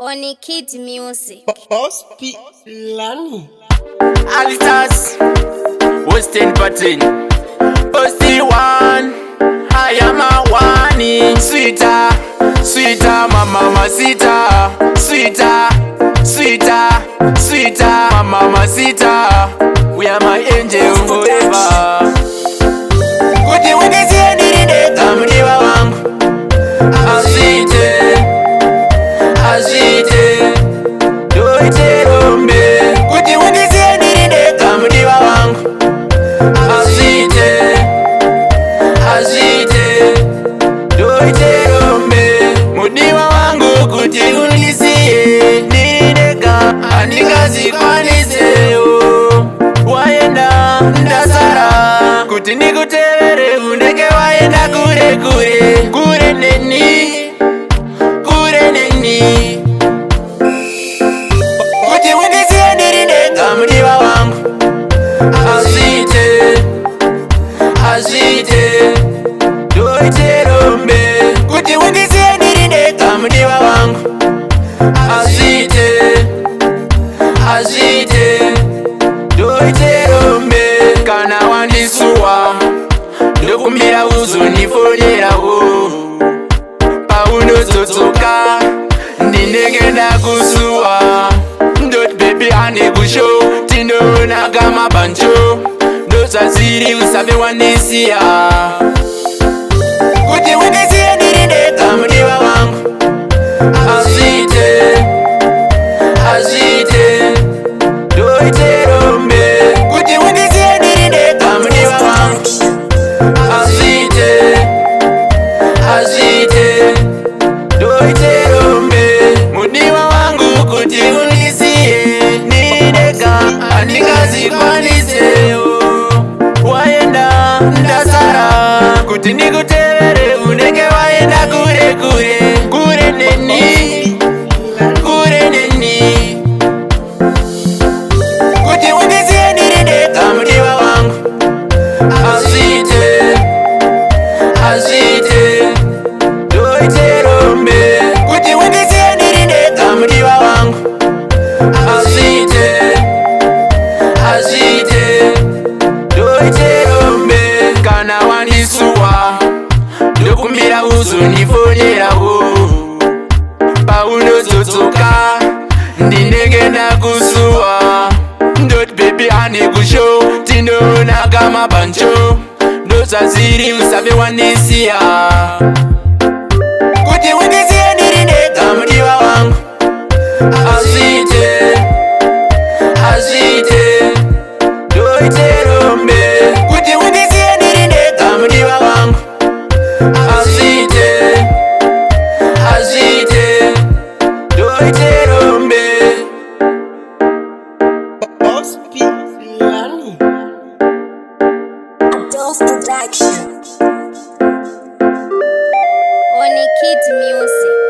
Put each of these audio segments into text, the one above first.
Oni Kid Music. Boss P. Lani. Alitas, Western Pattern, Posty one, I am a one. Sweeter, sweeter, mama, sweeter, sweeter, sweeter, sweeter, mama, sweeter. We are my angel forever. Kuti wengezi nirinde kamriwa wangu. Azite, azite, doite rombe. Kuti wengezi nirinde kamriwa wangu. Azite, azite, doite rombe. Mudiwa wangu kuti unisiye nirindeka andikazikwanise waenda ndasara kuti nikuteere undeke waenda kure kure kure neni kure neni kuti undisiye ndirindeka mudiwa wangu azite azite doite rombe kuti undisiye ndirindeka mudiwa wangu azite azite doite rombe kana wandisuwa ndokumbira uzonifonerawo paunozodzoka ndinengenda kusuwa ndoti bebi ane kusho tinonaga mabanjo ndosaziri usabe wandisiya kuti undisiye ndirindeka mudiwa wangu azite azite doite rombe kuti undisiye ndirindeka mudiwa wangu azite azite doite rombe mudiwa wangu kuti undisiye ndirindeka andingazikwanise waenda ndasara kuti ndikuteere unenge waenda kure kure kure neni kure neni kuti undisiye ndirindeka mudiwa wangu azite azite doite rombe kuti undisiye ndirindeka mudiwa wangu azite azite doite rombe kana wandisuwa ndokumbira uzonifonerawo paunozodzoka ndinengenda kusuwa ndoti bebi ane kusho tinonaga mabanjo ndosaziri usabe wandisiya kuti undisiye ndirindeka mudiwa wangu azite azite doite rombe kuti undisiye ndirindeka mudiwa wangu azite azite doite rombe. Boss P. Lani. Adolf Production. Oni Kid Music.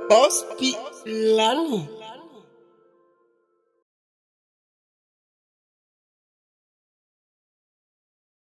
Boss P. Lani.